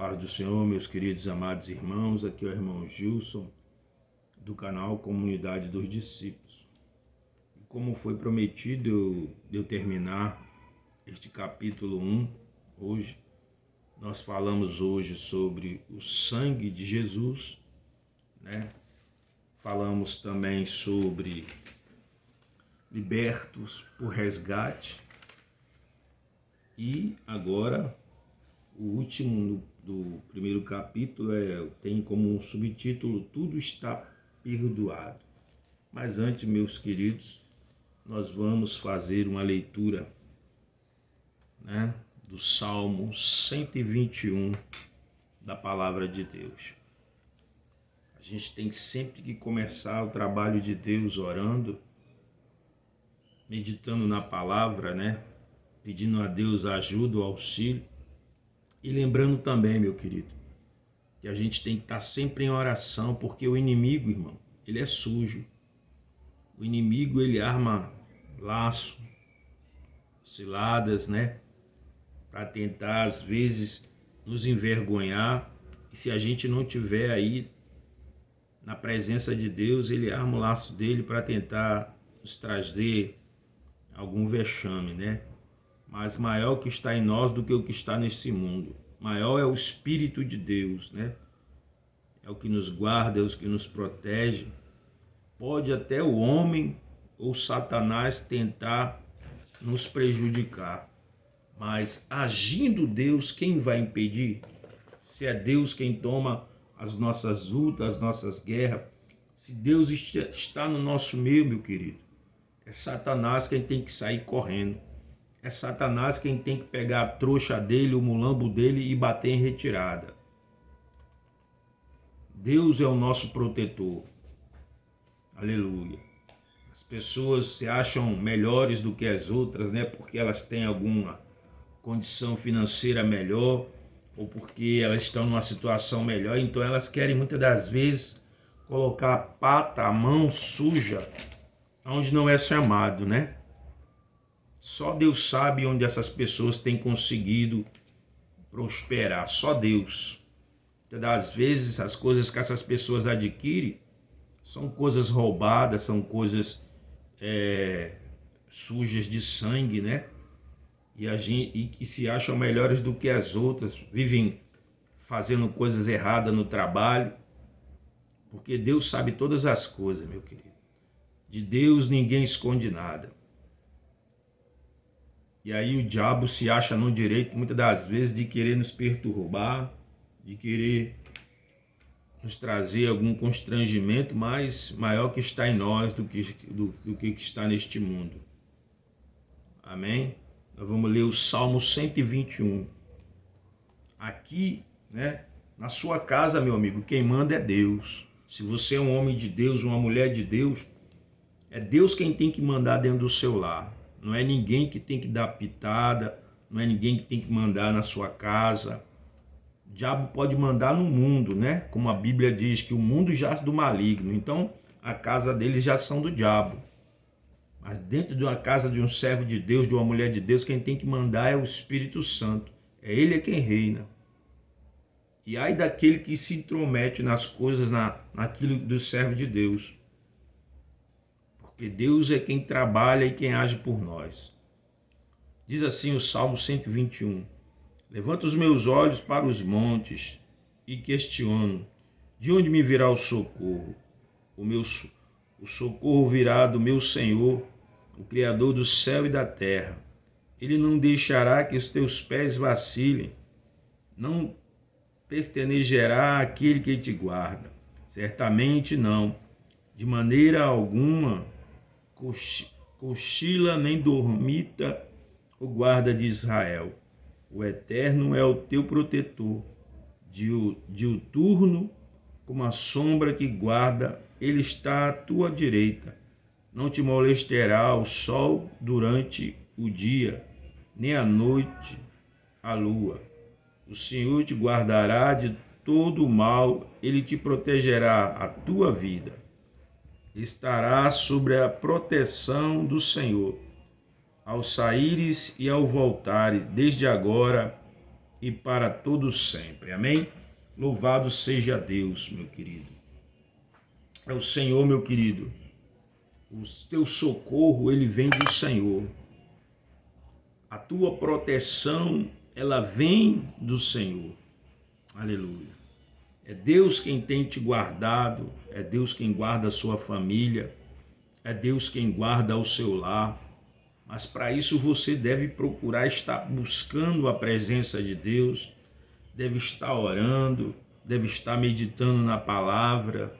Paz do Senhor, meus queridos amados irmãos, aqui é o irmão Gilson, do canal Comunidade dos Discípulos. E como foi prometido eu terminar este capítulo 1, hoje, nós falamos hoje sobre o sangue de Jesus, né? Falamos também sobre libertos por resgate e agora o último do primeiro capítulo tem como um subtítulo Tudo está perdoado. Mas antes, meus queridos, nós vamos fazer uma leitura, né, do Salmo 121 da Palavra de Deus. A gente tem sempre que começar o trabalho de Deus orando, meditando na Palavra, né, pedindo a Deus ajuda, o auxílio. E lembrando também, meu querido, que a gente tem que estar sempre em oração, porque o inimigo, irmão, ele é sujo. O inimigo, ele arma laço, ciladas, né? Para tentar, às vezes, nos envergonhar. E se a gente não tiver aí na presença de Deus, ele arma o laço dele para tentar nos trazer algum vexame, né? Mas maior que está em nós do que o que está nesse mundo. Maior é o Espírito de Deus, né? É o que nos guarda, é o que nos protege. Pode até o homem ou Satanás tentar nos prejudicar. Mas agindo Deus, quem vai impedir? Se é Deus quem toma as nossas lutas, as nossas guerras. Se Deus está no nosso meio, meu querido, é Satanás quem tem que sair correndo. É Satanás quem tem que pegar a trouxa dele, o mulambo dele e bater em retirada. Deus é o nosso protetor. Aleluia. As pessoas se acham melhores do que as outras, né? Porque elas têm alguma condição financeira melhor ou porque elas estão numa situação melhor. Então elas querem muitas das vezes colocar a pata, a mão suja onde não é chamado, né? Só Deus sabe onde essas pessoas têm conseguido prosperar, só Deus. Às vezes as coisas que essas pessoas adquirem são coisas roubadas, são coisas sujas de sangue, né? E que se acham melhores do que as outras, vivem fazendo coisas erradas no trabalho, porque Deus sabe todas as coisas, meu querido. De Deus ninguém esconde nada. E aí o diabo se acha no direito, muitas das vezes, de querer nos perturbar, de querer nos trazer algum constrangimento, mas maior que está em nós do que está neste mundo. Amém? Nós vamos ler o Salmo 121. Aqui, né, na sua casa, meu amigo, quem manda é Deus. Se você é um homem de Deus, uma mulher de Deus, é Deus quem tem que mandar dentro do seu lar. Não é ninguém que tem que dar pitada, não é ninguém que tem que mandar na sua casa. O diabo pode mandar no mundo, né? Como a Bíblia diz que o mundo jaz do maligno. Então, a casa deles já são do diabo. Mas dentro de uma casa de um servo de Deus, de uma mulher de Deus, quem tem que mandar é o Espírito Santo. É Ele quem reina. E ai daquele que se intromete nas coisas, naquilo do servo de Deus. Porque Deus é quem trabalha e quem age por nós. Diz assim o Salmo 121. Levanto os meus olhos para os montes e questiono, de onde me virá o socorro? O socorro virá do meu Senhor, o Criador do céu e da terra. Ele não deixará que os teus pés vacilem, não pestanejará aquele que te guarda. Certamente não, de maneira alguma cochila nem dormita o guarda de Israel. O Eterno é o teu protetor, diuturno como a sombra que guarda, ele está à tua direita. Não te molestará o sol durante o dia, nem à noite a lua. O Senhor te guardará de todo o mal, ele te protegerá a tua vida. Estará sobre a proteção do Senhor, ao saíres e ao voltares, desde agora e para todos sempre. Amém? Louvado seja Deus, meu querido. É o Senhor, meu querido. O teu socorro, ele vem do Senhor. A tua proteção, ela vem do Senhor. Aleluia. É Deus quem tem te guardado, é Deus quem guarda a sua família, é Deus quem guarda o seu lar. Mas para isso você deve procurar estar buscando a presença de Deus, deve estar orando, deve estar meditando na palavra,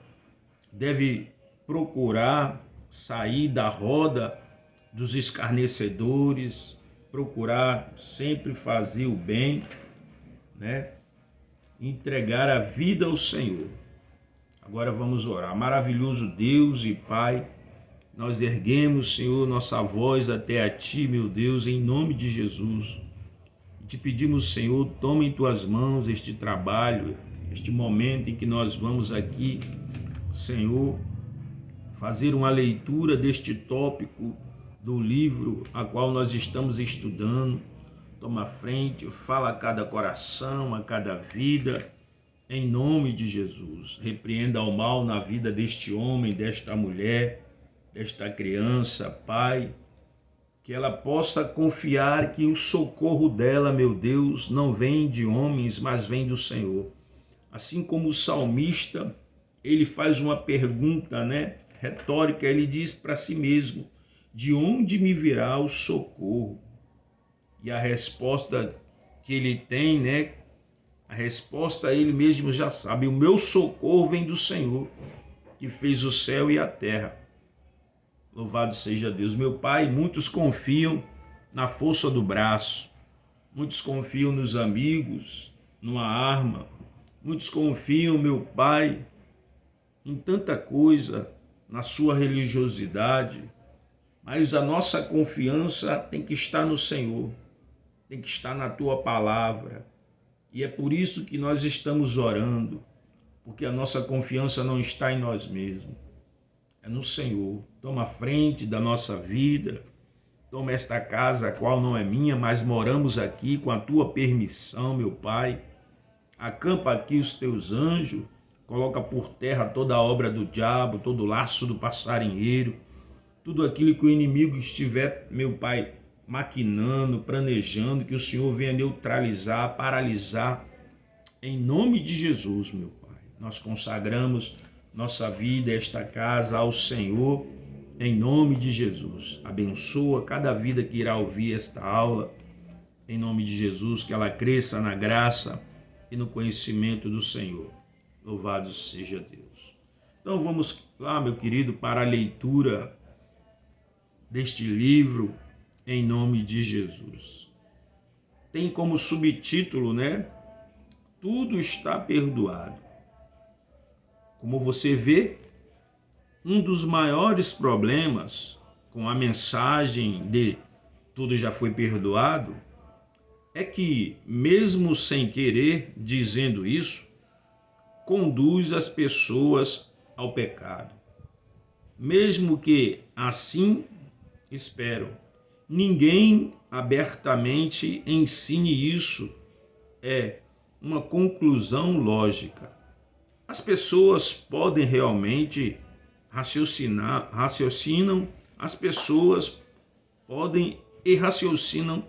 deve procurar sair da roda dos escarnecedores, procurar sempre fazer o bem, né? Entregar a vida ao Senhor. Agora vamos orar. Maravilhoso Deus e Pai, nós erguemos, Senhor, nossa voz até a Ti, meu Deus, em nome de Jesus. Te pedimos, Senhor, toma em Tuas mãos este trabalho, este momento em que nós vamos aqui, Senhor, fazer uma leitura deste tópico do livro a qual nós estamos estudando. Toma frente, fala a cada coração, a cada vida, em nome de Jesus. Repreenda o mal na vida deste homem, desta mulher, desta criança, Pai, que ela possa confiar que o socorro dela, meu Deus, não vem de homens, mas vem do Senhor. Assim como o salmista, ele faz uma pergunta, né, retórica, ele diz para si mesmo: de onde me virá o socorro? E a resposta que ele tem, né, a resposta ele mesmo já sabe: o meu socorro vem do Senhor, que fez o céu e a terra. Louvado seja Deus. Meu Pai, muitos confiam na força do braço, muitos confiam nos amigos, numa arma, muitos confiam, meu Pai, em tanta coisa, na sua religiosidade, mas a nossa confiança tem que estar no Senhor, tem que estar na Tua palavra, e é por isso que nós estamos orando, porque a nossa confiança não está em nós mesmos, é no Senhor. Toma a frente da nossa vida, toma esta casa, a qual não é minha, mas moramos aqui com a Tua permissão, meu Pai. Acampa aqui os Teus anjos, coloca por terra toda a obra do diabo, todo o laço do passarinheiro, tudo aquilo que o inimigo estiver, meu Pai, maquinando, planejando, que o Senhor venha neutralizar, paralisar, em nome de Jesus, meu Pai. Nós consagramos nossa vida, esta casa ao Senhor, em nome de Jesus. Abençoa cada vida que irá ouvir esta aula, em nome de Jesus, que ela cresça na graça e no conhecimento do Senhor. Louvado seja Deus. Então vamos lá, meu querido, para a leitura deste livro, em nome de Jesus. Tem como subtítulo, né? Tudo está perdoado. Como você vê, um dos maiores problemas com a mensagem de tudo já foi perdoado é que, mesmo sem querer, dizendo isso, conduz as pessoas ao pecado. Mesmo que assim esperam, ninguém abertamente ensine isso, é uma conclusão lógica. As pessoas podem realmente raciocinam, as pessoas podem e raciocinam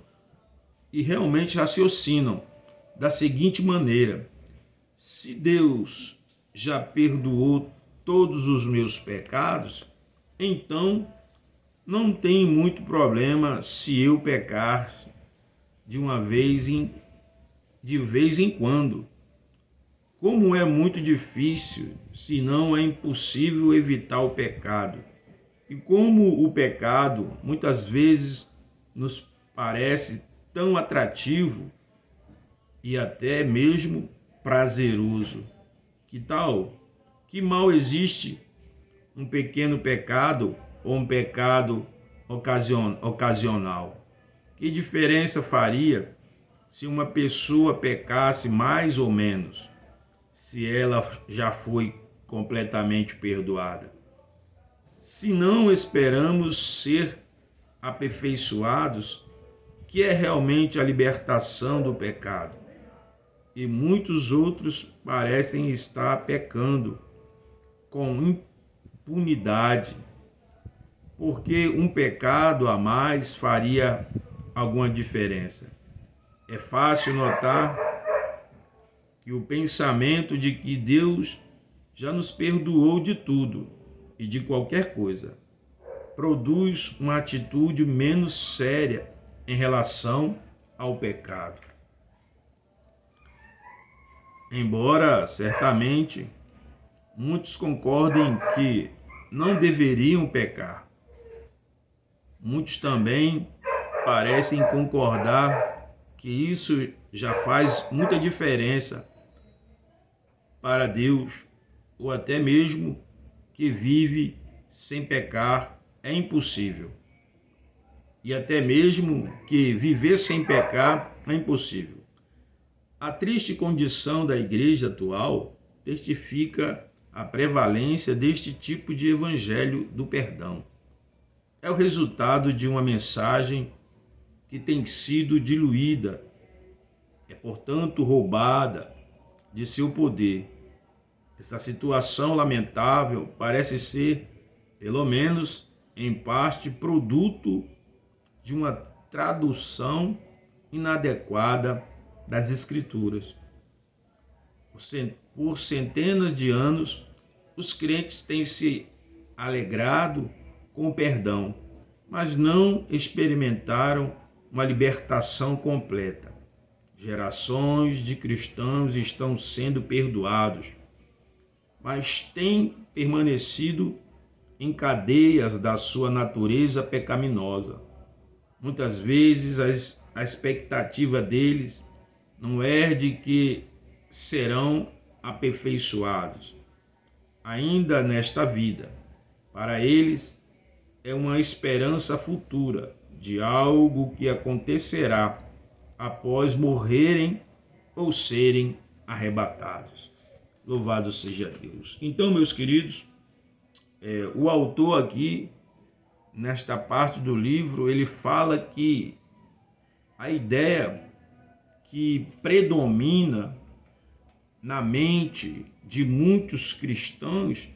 e realmente raciocinam da seguinte maneira: se Deus já perdoou todos os meus pecados, então não tem muito problema se eu pecar de vez em quando. Como é muito difícil, se não é impossível evitar o pecado. E como o pecado muitas vezes nos parece tão atrativo e até mesmo prazeroso. Que tal? Que mal existe um pequeno pecado ou um pecado ocasional? Que diferença faria se uma pessoa pecasse mais ou menos, se ela já foi completamente perdoada? Se não esperamos ser aperfeiçoados, que é realmente a libertação do pecado? e muitos outros parecem estar pecando com impunidade, porque um pecado a mais faria alguma diferença. É fácil notar que o pensamento de que Deus já nos perdoou de tudo e de qualquer coisa produz uma atitude menos séria em relação ao pecado. Embora, certamente, muitos concordem que não deveriam pecar, muitos também parecem concordar que isso já faz muita diferença para Deus, ou até mesmo que vive sem pecar é impossível. E até mesmo que viver sem pecar é impossível. A triste condição da igreja atual testifica a prevalência deste tipo de evangelho do perdão. É o resultado de uma mensagem que tem sido diluída, é portanto roubada de seu poder. Esta situação lamentável parece ser, pelo menos em parte, produto de uma tradução inadequada das Escrituras. Por centenas de anos, os crentes têm se alegrado com o perdão, mas não experimentaram uma libertação completa. Gerações de cristãos estão sendo perdoados, mas têm permanecido em cadeias da sua natureza pecaminosa. Muitas vezes a expectativa deles não é de que serão aperfeiçoados ainda nesta vida. Para eles é uma esperança futura de algo que acontecerá após morrerem ou serem arrebatados. Louvado seja Deus. Então, meus queridos, o autor aqui, nesta parte do livro, ele fala que a ideia que predomina na mente de muitos cristãos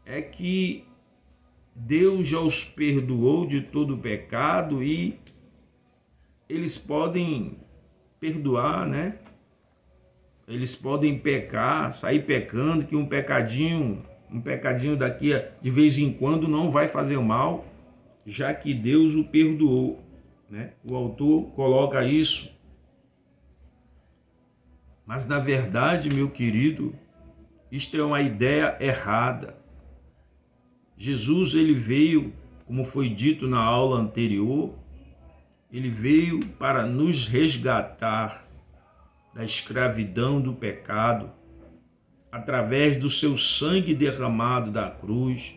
é que Deus já os perdoou de todo o pecado e eles podem perdoar, né? Eles podem pecar, sair pecando, que um pecadinho daqui de vez em quando não vai fazer mal, já que Deus o perdoou, né? O autor coloca isso. Mas na verdade, meu querido, isto é uma ideia errada. Jesus, ele veio, como foi dito na aula anterior, ele veio para nos resgatar da escravidão do pecado, através do seu sangue derramado da cruz,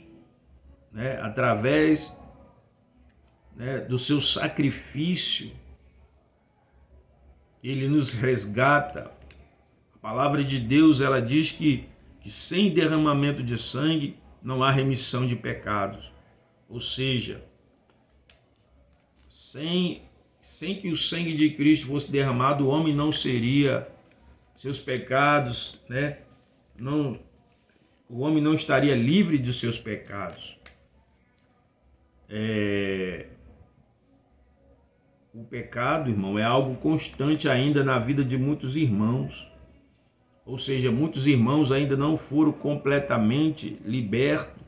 né? Através, né, do seu sacrifício, ele nos resgata. A palavra de Deus, ela diz que sem derramamento de sangue não há remissão de pecados. Ou seja, sem que o sangue de Cristo fosse derramado, o homem não seria, seus pecados, né? O homem não estaria livre dos seus pecados. O pecado, irmão, é algo constante ainda na vida de muitos irmãos. Ou seja, muitos irmãos ainda não foram completamente libertos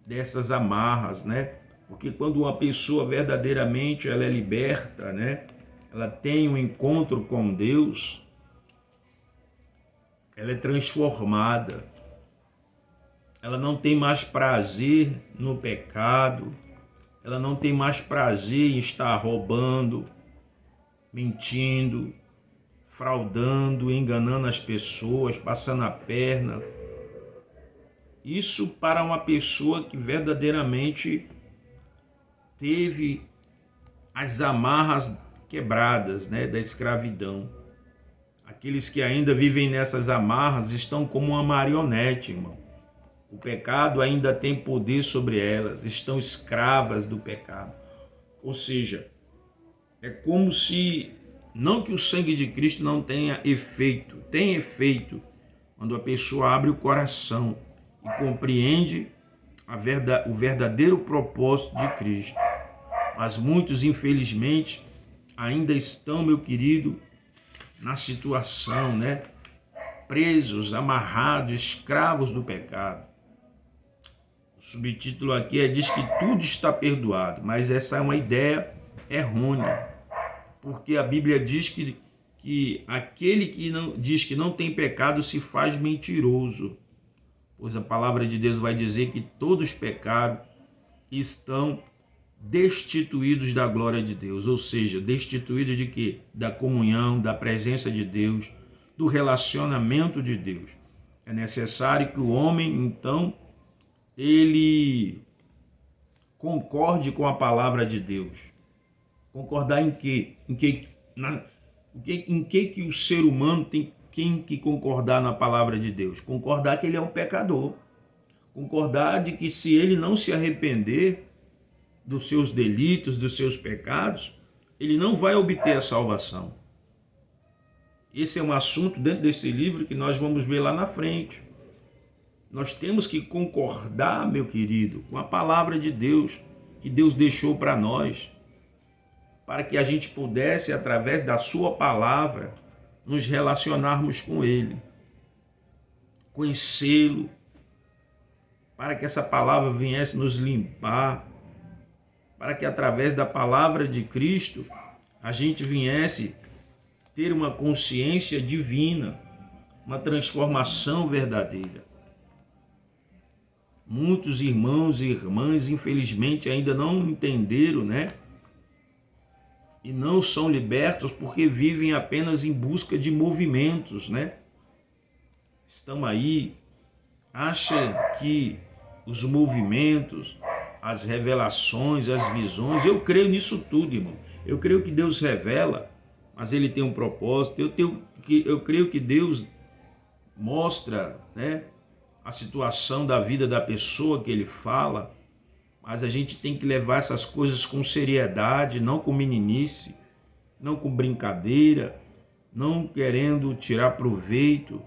dessas amarras, né? Porque quando uma pessoa verdadeiramente ela é liberta, né? Ela tem um encontro com Deus, ela é transformada. Ela não tem mais prazer no pecado, ela não tem mais prazer em estar roubando, mentindo, fraudando, enganando as pessoas, passando a perna. Isso para uma pessoa que verdadeiramente teve as amarras quebradas, né, da escravidão. Aqueles que ainda vivem nessas amarras estão como uma marionete, irmão. O pecado ainda tem poder sobre elas, estão escravas do pecado. Ou seja, é como se Não que o sangue de Cristo não tenha efeito, tem efeito quando a pessoa abre o coração e compreende o verdadeiro propósito de Cristo. Mas muitos, infelizmente, ainda estão, meu querido, na situação, né? Presos, amarrados, escravos do pecado. O subtítulo aqui diz que tudo está perdoado, mas essa é uma ideia errônea, porque a Bíblia diz que aquele que não diz que não tem pecado se faz mentiroso, pois a palavra de Deus vai dizer que todos pecaram e estão destituídos da glória de Deus, ou seja, destituídos de quê? Da comunhão, da presença de Deus, do relacionamento de Deus. É necessário que o homem, então, ele concorde com a palavra de Deus. Concordar em quê? Em que o ser humano tem que concordar na palavra de Deus? Concordar que ele é um pecador. Concordar de que se ele não se arrepender dos seus delitos, dos seus pecados, ele não vai obter a salvação. Esse é um assunto dentro desse livro que nós vamos ver lá na frente. Nós temos que concordar, meu querido, com a palavra de Deus, que Deus deixou para nós, para que a gente pudesse, através da sua palavra, nos relacionarmos com Ele, conhecê-lo, para que essa palavra viesse nos limpar, para que através da palavra de Cristo a gente viesse ter uma consciência divina, uma transformação verdadeira. Muitos irmãos e irmãs, infelizmente, ainda não entenderam, né? E não são libertos porque vivem apenas em busca de movimentos, né? Estão aí, acham que os movimentos, as revelações, as visões, eu creio nisso tudo, irmão. Eu creio que Deus revela, mas Ele tem um propósito. Eu creio que Deus mostra, né, a situação da vida da pessoa que Ele fala, mas a gente tem que levar essas coisas com seriedade, não com meninice, não com brincadeira, não querendo tirar proveito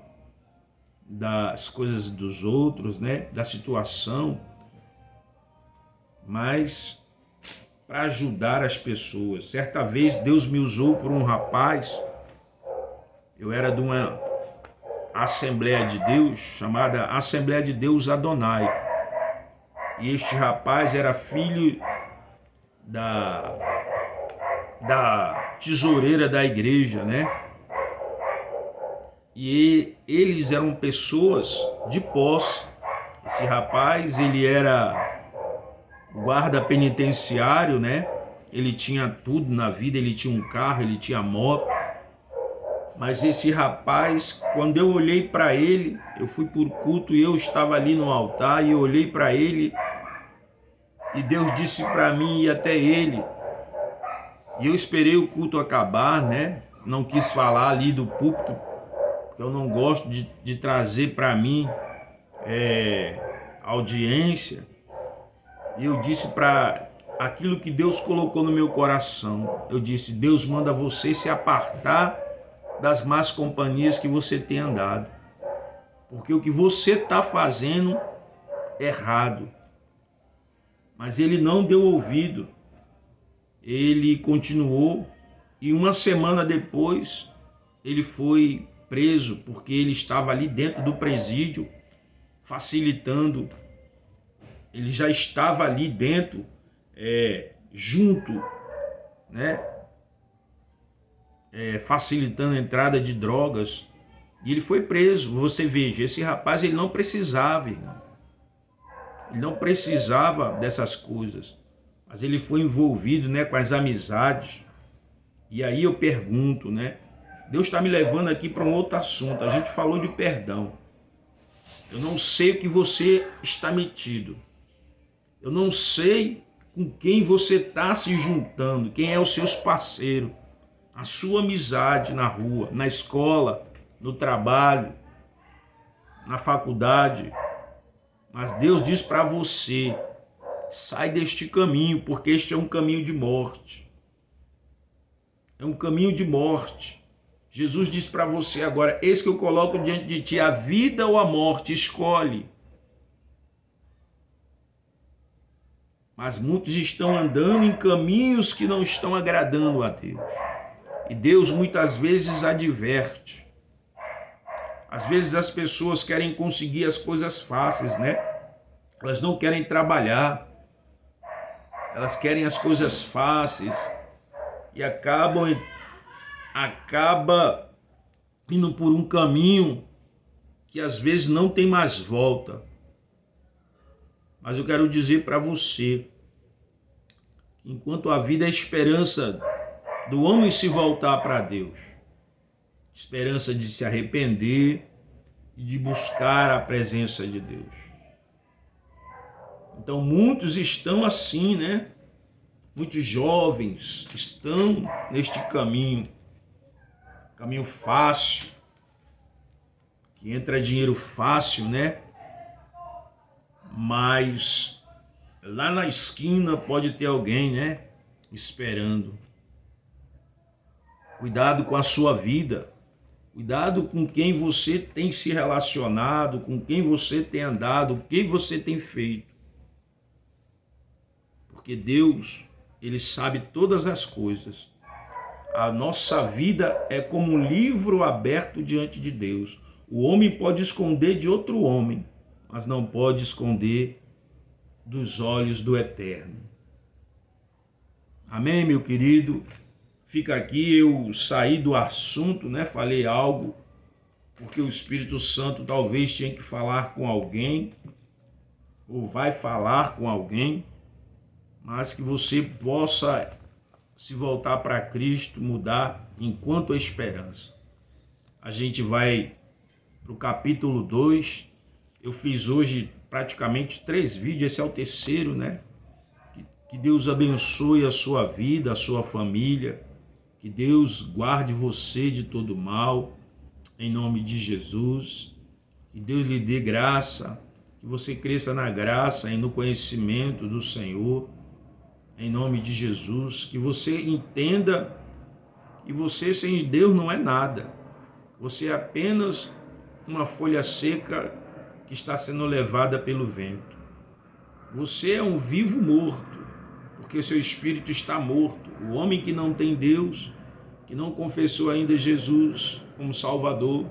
das coisas dos outros, né, da situação, mas para ajudar as pessoas. Certa vez Deus me usou por um rapaz, eu era de uma Assembleia de Deus, chamada Assembleia de Deus Adonai, e este rapaz era filho da tesoureira da igreja, né? E eles eram pessoas de posse. Esse rapaz, ele era guarda penitenciário, né? Ele tinha tudo na vida, ele tinha um carro, ele tinha moto. Mas esse rapaz, quando eu olhei para ele, eu fui por culto e eu estava ali no altar e eu olhei para ele e Deus disse para mim ir até ele. E eu esperei o culto acabar, né? Não quis falar ali do púlpito, porque eu não gosto de trazer para mim audiência. E eu disse para aquilo que Deus colocou no meu coração. Eu disse, Deus manda você se apartar das más companhias que você tem andado. Porque o que você está fazendo é errado. Mas ele não deu ouvido. Ele continuou e uma semana depois ele foi preso porque ele estava ali dentro do presídio facilitando. Ele já estava ali dentro, junto, né? Facilitando a entrada de drogas. E ele foi preso. Você veja, esse rapaz ele não precisava, irmão. Ele não precisava dessas coisas. Mas ele foi envolvido, né, com as amizades. E aí eu pergunto, né? Deus está me levando aqui para um outro assunto. A gente falou de perdão. Eu não sei o que você está metido. Eu não sei com quem você está se juntando, quem é os seus parceiros, a sua amizade na rua, na escola, no trabalho, na faculdade. Mas Deus diz para você, sai deste caminho, porque este é um caminho de morte. é um caminho de morte. Jesus diz para você agora: eis que eu coloco diante de ti a vida ou a morte, escolhe. Mas muitos estão andando em caminhos que não estão agradando a Deus. E Deus muitas vezes adverte. Às vezes as pessoas querem conseguir as coisas fáceis, né? Elas não querem trabalhar. Elas querem as coisas fáceis e acaba indo por um caminho que às vezes não tem mais volta. Mas eu quero dizer para você que enquanto a vida é esperança do homem se voltar para Deus, esperança de se arrepender e de buscar a presença de Deus. Então muitos estão assim, né? Muitos jovens estão neste caminho fácil, que entra dinheiro fácil, né? Mas lá na esquina pode ter alguém, né? Esperando. Cuidado com a sua vida. Cuidado com quem você tem se relacionado, com quem você tem andado, o que você tem feito. Porque Deus, Ele sabe todas as coisas. A nossa vida é como um livro aberto diante de Deus. O homem pode esconder de outro homem, mas não pode esconder dos olhos do Eterno. Amém, meu querido? Fica aqui, eu saí do assunto, né? Falei algo, porque o Espírito Santo talvez tinha que falar com alguém, ou vai falar com alguém, mas que você possa se voltar para Cristo, mudar enquanto a esperança. A gente vai para o capítulo 2. Eu fiz hoje praticamente 3 vídeos, esse é o terceiro, né? Que Deus abençoe a sua vida, a sua família, que Deus guarde você de todo mal, em nome de Jesus, que Deus lhe dê graça, que você cresça na graça e no conhecimento do Senhor, em nome de Jesus, que você entenda que você sem Deus não é nada, você é apenas uma folha seca que está sendo levada pelo vento. Você é um vivo morto, porque seu espírito está morto. O homem que não tem Deus, que não confessou ainda Jesus como Salvador,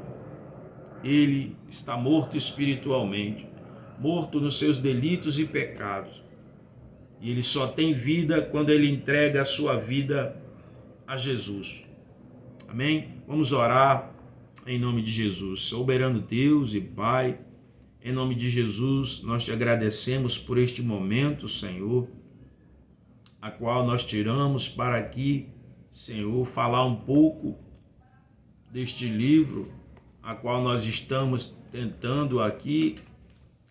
ele está morto espiritualmente, morto nos seus delitos e pecados. E ele só tem vida quando ele entrega a sua vida a Jesus. Amém? Vamos orar em nome de Jesus. Soberano Deus e Pai, em nome de Jesus, nós te agradecemos por este momento, Senhor, a qual nós tiramos para aqui, Senhor, falar um pouco deste livro, a qual nós estamos tentando aqui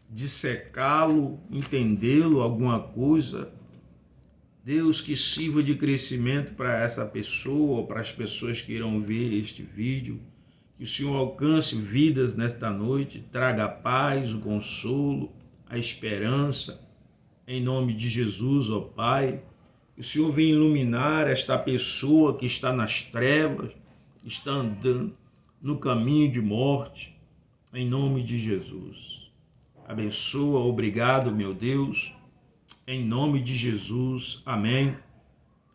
dissecá-lo, entendê-lo, alguma coisa. Deus, que sirva de crescimento para essa pessoa, ou para as pessoas que irão ver este vídeo. Que o Senhor alcance vidas nesta noite, traga a paz, o consolo, a esperança, em nome de Jesus, ó Pai. Que o Senhor venha iluminar esta pessoa que está nas trevas, que está andando no caminho de morte, em nome de Jesus. Abençoa, obrigado, meu Deus, em nome de Jesus, amém.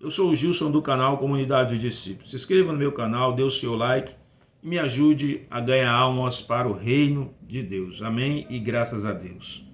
Eu sou o Gilson do canal Comunidade dos Discípulos. Se inscreva no meu canal, dê o seu like e me ajude a ganhar almas para o reino de Deus. Amém e graças a Deus.